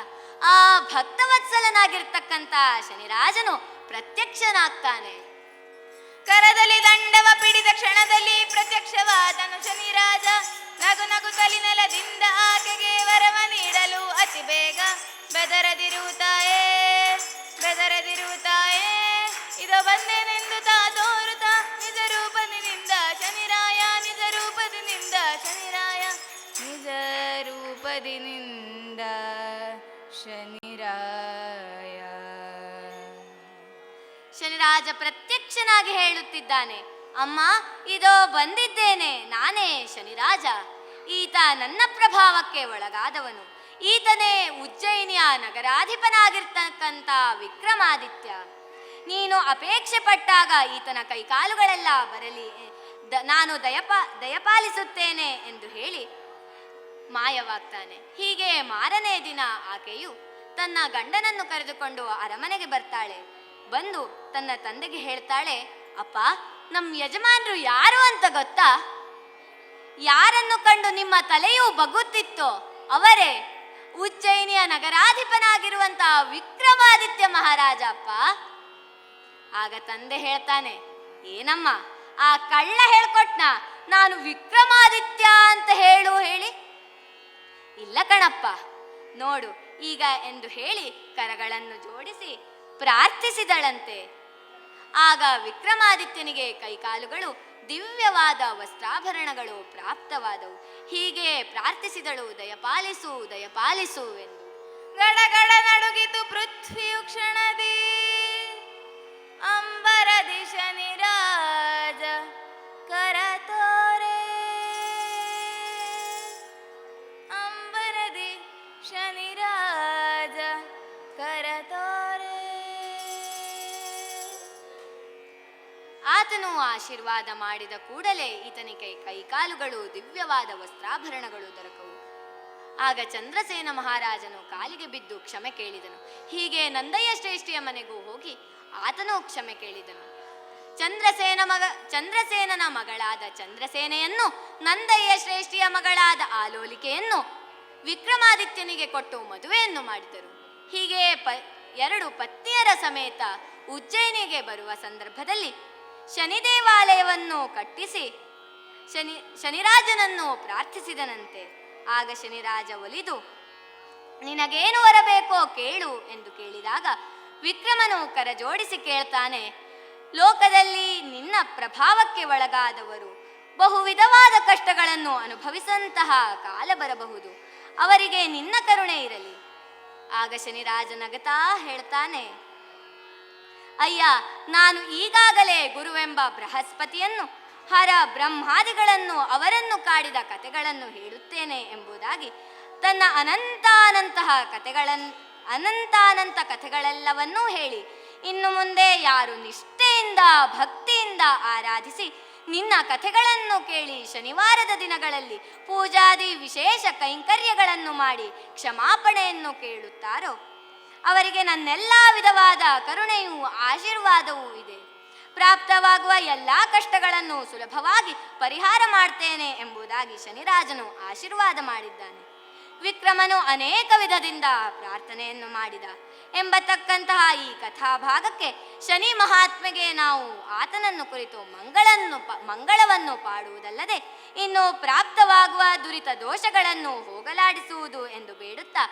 ಆ ಭಕ್ತವತ್ಸಲನಾಗಿರ್ತಕ್ಕಂಥ ಶನಿರಾಜನು ಪ್ರತ್ಯಕ್ಷನಾಗ್ತಾನೆ. ಕರದಲ್ಲಿ ದಂಡವ ಪಿಡಿದ ಕ್ಷಣದಲ್ಲಿ ಪ್ರತ್ಯಕ್ಷವಾದನು ಶನಿರಾಜ. ನಗು ನಗುತ್ತಲಿ ನೆಲದಿಂದ ಆಕೆಗೆ ವರವ ನೀಡಲು ಅತಿ ಬೇಗ ಬೆದರದಿರುತ್ತಾಯೇ ಇದು ಬಂದೇನೆಂದು ತಾ ತೋರುತ್ತಾ ನಿಜ ರೂಪದಿನಿಂದ ಶನಿರಾಯ, ನಿಜ ರೂಪದಿನಿಂದ ಶನಿರಾಯ, ನಿಜ ರೂಪದಿನಿಂದ ಶನಿರಾಯ. ಶನಿರಾಜ ಪ್ರತ್ಯಕ್ಷನಾಗಿ ಹೇಳುತ್ತಿದ್ದಾನೆ, ಅಮ್ಮ ಇದೋ ಬಂದಿದ್ದೇನೆ, ನಾನೇ ಶನಿರಾಜ. ಈತ ನನ್ನ ಪ್ರಭಾವಕ್ಕೆ ಒಳಗಾದವನು. ಈತನೇ ಉಜ್ಜಯಿನಿಯ ನಗರಾಧಿಪನಾಗಿರ್ತಕ್ಕಂಥ ವಿಕ್ರಮಾದಿತ್ಯ. ನೀನು ಅಪೇಕ್ಷೆ ಪಟ್ಟಾಗ ಈತನ ಕೈಕಾಲುಗಳೆಲ್ಲ ಬರಲಿ, ನಾನು ದಯಪಾಲಿಸುತ್ತೇನೆ ಎಂದು ಹೇಳಿ ಮಾಯವಾಗ್ತಾನೆ. ಹೀಗೆ ಮಾರನೇ ದಿನ ಆಕೆಯು ತನ್ನ ಗಂಡನನ್ನು ಕರೆದುಕೊಂಡು ಅರಮನೆಗೆ ಬರ್ತಾಳೆ. ಬಂದು ತನ್ನ ತಂದೆಗೆ ಹೇಳ್ತಾಳೆ, ಅಪ್ಪ, ನಮ್ಮ ಯಜಮಾನರು ಯಾರು ಅಂತ ಗೊತ್ತಾ? ಯಾರನ್ನು ಕಂಡು ನಿಮ್ಮ ತಲೆಯೂ ಬಗ್ಗುತ್ತಿತ್ತೋ ಅವರೇ ಉಜ್ಜಯಿನಿಯ ನಗರಾಧಿಪನಾಗಿರುವಂತಹ ವಿಕ್ರಮಾದಿತ್ಯ ಮಹಾರಾಜ ಅಪ್ಪ. ಆಗ ತಂದೆ ಹೇಳ್ತಾನೆ, ಏನಮ್ಮ ಆ ಕಳ್ಳ ಹೇಳ್ಕೊಟ್ನ ನಾನು ವಿಕ್ರಮಾದಿತ್ಯ ಅಂತ ಹೇಳಿ? ಇಲ್ಲ ಕಣಪ್ಪ, ನೋಡು ಈಗ ಎಂದು ಹೇಳಿ ಕರಗಳನ್ನು ಜೋಡಿಸಿ ಪ್ರಾರ್ಥಿಸಿದಳಂತೆ. ಆಗ ವಿಕ್ರಮಾದಿತ್ಯನಿಗೆ ಕೈಕಾಲುಗಳು ದಿವ್ಯವಾದ ವಸ್ತ್ರಾಭರಣಗಳು ಪ್ರಾಪ್ತವಾದವು. ಹೀಗೆ ಪ್ರಾರ್ಥಿಸಿದಳು, ದಯಪಾಲಿಸು ದಯಪಾಲಿಸು ಎಂದು. ಗಡಗಡ ನಡುಗಿತು ಪೃಥ್ವಿಯು ಕ್ಷಣದಿ ಅಂಬರದಿ ಶನಿರಾಜ ಕರತೋರೆ. ಅಂಬರದಿ ಶನಿರಾಜ ಕರತೋರೆ. ಆತನು ಆಶೀರ್ವಾದ ಮಾಡಿದ ಕೂಡಲೇ ಈತನಿಗೆ ಕೈಕಾಲುಗಳು ದಿವ್ಯವಾದ ವಸ್ತ್ರಾಭರಣಗಳು ದೊರಕವು. ಆಗ ಚಂದ್ರಸೇನ ಮಹಾರಾಜನು ಕಾಲಿಗೆ ಬಿದ್ದು ಕ್ಷಮೆ ಕೇಳಿದನು. ಹೀಗೆ ನಂದಯ್ಯ ಶ್ರೇಷ್ಠಿಯ ಮನೆಗೂ ಹೋಗಿ ಆತನೂ ಕ್ಷಮೆ ಕೇಳಿದನು. ಚಂದ್ರಸೇನನ ಮಗಳಾದ ಚಂದ್ರಸೇನೆಯನ್ನು, ನಂದಯ್ಯ ಶ್ರೇಷ್ಠಿಯ ಮಗಳಾದ ಆಲೋಲಿಕೆಯನ್ನು ವಿಕ್ರಮಾದಿತ್ಯನಿಗೆ ಕೊಟ್ಟು ಮದುವೆಯನ್ನು ಮಾಡಿದರು. ಹೀಗೆ ಎರಡು ಪತ್ನಿಯರ ಸಮೇತ ಉಜ್ಜಯಿನಿಗೆ ಬರುವ ಸಂದರ್ಭದಲ್ಲಿ ಶನಿ ದೇವಾಲಯವನ್ನು ಕಟ್ಟಿಸಿ ಶನಿರಾಜನನ್ನು ಪ್ರಾರ್ಥಿಸಿದನಂತೆ. ಆಗ ಶನಿರಾಜ ಒಲಿದು, ನಿನಗೇನು ವರಬೇಕೋ ಕೇಳು ಎಂದು ಕೇಳಿದಾಗ ವಿಕ್ರಮನು ಕರಜೋಡಿಸಿ ಕೇಳ್ತಾನೆ, ಲೋಕದಲ್ಲಿ ನಿನ್ನ ಪ್ರಭಾವಕ್ಕೆ ಒಳಗಾದವರು ಬಹು ವಿಧವಾದ ಕಷ್ಟಗಳನ್ನು ಅನುಭವಿಸಂತಹ ಕಾಲ ಬರಬಹುದು, ಅವರಿಗೆ ನಿನ್ನ ಕರುಣೆ ಇರಲಿ. ಆಗ ಶನಿರಾಜ ನಗತಾ ಹೇಳ್ತಾನೆ, ಅಯ್ಯ, ನಾನು ಈಗಾಗಲೇ ಗುರುವೆಂಬ ಬೃಹಸ್ಪತಿಯನ್ನು, ಹರ ಬ್ರಹ್ಮಾದಿಗಳನ್ನು, ಅವರನ್ನು ಕಾಡಿದ ಕಥೆಗಳನ್ನು ಹೇಳುತ್ತೇನೆ ಎಂಬುದಾಗಿ ತನ್ನ ಅನಂತ ಕಥೆಗಳೆಲ್ಲವನ್ನೂ ಹೇಳಿ, ಇನ್ನು ಮುಂದೆ ಯಾರು ನಿಷ್ಠೆಯಿಂದ ಭಕ್ತಿಯಿಂದ ಆರಾಧಿಸಿ ನಿನ್ನ ಕಥೆಗಳನ್ನು ಕೇಳಿ ಶನಿವಾರದ ದಿನಗಳಲ್ಲಿ ಪೂಜಾದಿ ವಿಶೇಷ ಕೈಂಕರ್ಯಗಳನ್ನು ಮಾಡಿ ಕ್ಷಮಾಪಣೆಯನ್ನು ಕೇಳುತ್ತಾರೋ ಅವರಿಗೆ ನನ್ನೆಲ್ಲ ವಿಧವಾದ ಕರುಣೆಯೂ ಆಶೀರ್ವಾದವೂ ಇದೆ. ಪ್ರಾಪ್ತವಾಗುವ ಎಲ್ಲ ಕಷ್ಟಗಳನ್ನು ಸುಲಭವಾಗಿ ಪರಿಹಾರ ಮಾಡ್ತೇನೆ ಎಂಬುದಾಗಿ ಶನಿರಾಜನು ಆಶೀರ್ವಾದ ಮಾಡಿದ್ದಾನೆ. ವಿಕ್ರಮನು ಅನೇಕ ವಿಧದಿಂದ ಪ್ರಾರ್ಥನೆಯನ್ನು ಮಾಡಿದ ಎಂಬತಕ್ಕಂತಹ ಈ ಕಥಾಭಾಗಕ್ಕೆ ಶನಿ ಮಹಾತ್ಮೆಗೆ ನಾವು ಆತನನ್ನು ಕುರಿತು ಮಂಗಳವನ್ನು ಪಾಡುವುದಲ್ಲದೆ ಇನ್ನು ಪ್ರಾಪ್ತವಾಗುವ ದುರಿತ ದೋಷಗಳನ್ನು ಹೋಗಲಾಡಿಸುವುದು ಎಂದು ಬೇಡುತ್ತಾ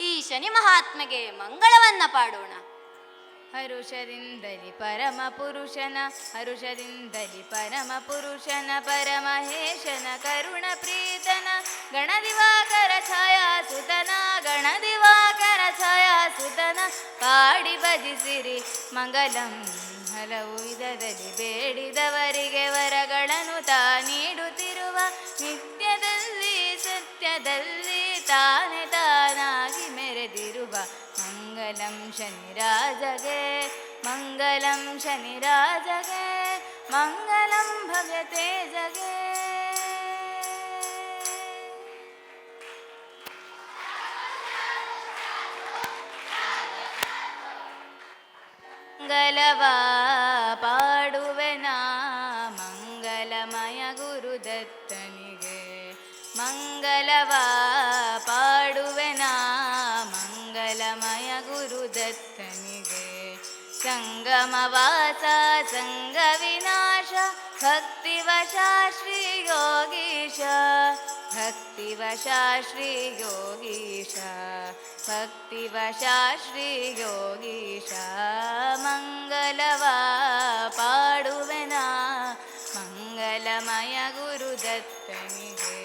ಈ ಶನಿ ಮಹಾತ್ಮೆಗೆ ಮಂಗಳವನ್ನ ಪಾಡೋಣ. ಹರುಷದಿಂದಲಿ ಪರಮ ಪುರುಷನ ಪರಮಹೇಶನ ಕರುಣ ಪ್ರೀತನ ಗಣದಿವಾಕರ ಛಾಯಾ ಸುತನ ಪಾಡಿ ಭಜಿಸಿರಿ ಮಂಗಲಂ. ಹಲವು ವಿಧದಲ್ಲಿ ಬೇಡಿದವರಿಗೆ ವರಗಳನ್ನು ತಾ ನೀಡುತ್ತಿರುವ ನಿತ್ಯದಲ್ಲಿ ಸತ್ಯದಲ್ಲಿ ತಾನೇ ತಾನಾಗಿ ಮೆರೆದಿರುವ ಮಂಗಲಂ ಶನಿರಾಜಗೆ ಮಂಗಲಂ ಭವ್ಯತೆ ಜಗೆ. ಮಂಗಲವ ಪಾಡುವೆನ ಮಂಗಲಮಯ ಗುರುದತ್ತನಿಗೆ, ಮಂಗಲವ ಪಾಡುವೆನ ಮಂಗಲಮಯ ಗುರುದತ್ತನಿಗೆ. ಸಂಗಮವಾಸ ಸಂಗ ವಿನಾಶ ಭಕ್ತಿವಶಾ ಶ್ರೀ ಯೋಗೀಶ ಮಂಗಲವ ಪಾಡುವೆನ ಮಂಗಲಮಯ ಗುರುದತ್ತನಿಗೆ.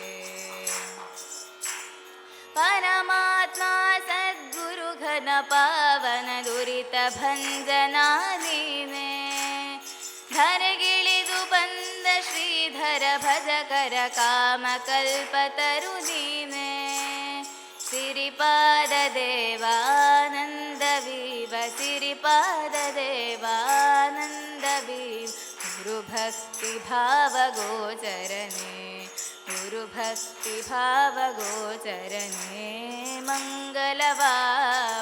ಪರಮಾತ್ಮ ಸದ್ಗುರು ಘನ ಪಾವನ ದುರಿತ ಭಂಜನ ನೀನೆ, ಧರೆಗಿಳಿದು ಬಂದ ಶ್ರೀಧರ ಭಜಕರ ಕಾಮ ಕಲ್ಪತರು ನೀನೆ. ಸಿರಿಪಾದ ದೇವಾನಂದ ವೀವ ಗುರುಭಕ್ತಿ ಭಾವ ಗೋಚರನೆ ಮಂಗಲವ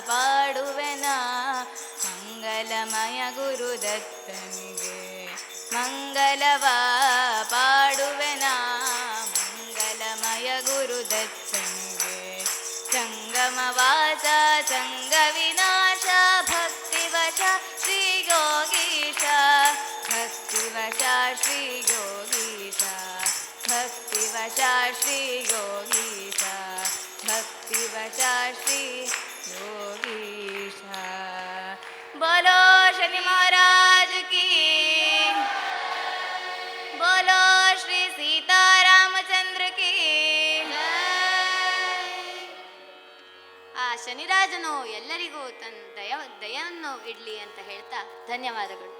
ಪಾಡುವೆನ ಮಂಗಲಮಯ ಗುರುದತ್ತನಿಗೆ. ಮಂಗಲವ ಪಾಡುವೆನ ಮಂಗಲಮಯ ಗುರುದತ್ತನಿಗೆ. ಸಂಗಮವಾಸ ಸಂಗ ವಿನಾಶ ಭಕ್ತಿವಶ ಶ್ರೀ ಯೋಗೀಶ बोलो शनि महाराज की, बोलो श्री सीतारामचंद्र की. ಆ ಶನಿರಾಜನು ಎಲ್ಲರಿಗೂ ತನ್ನ ದಯವನ್ನು ಇಡ್ಲಿ ಅಂತ ಹೇಳ್ತಾ ಧನ್ಯವಾದಗಳು.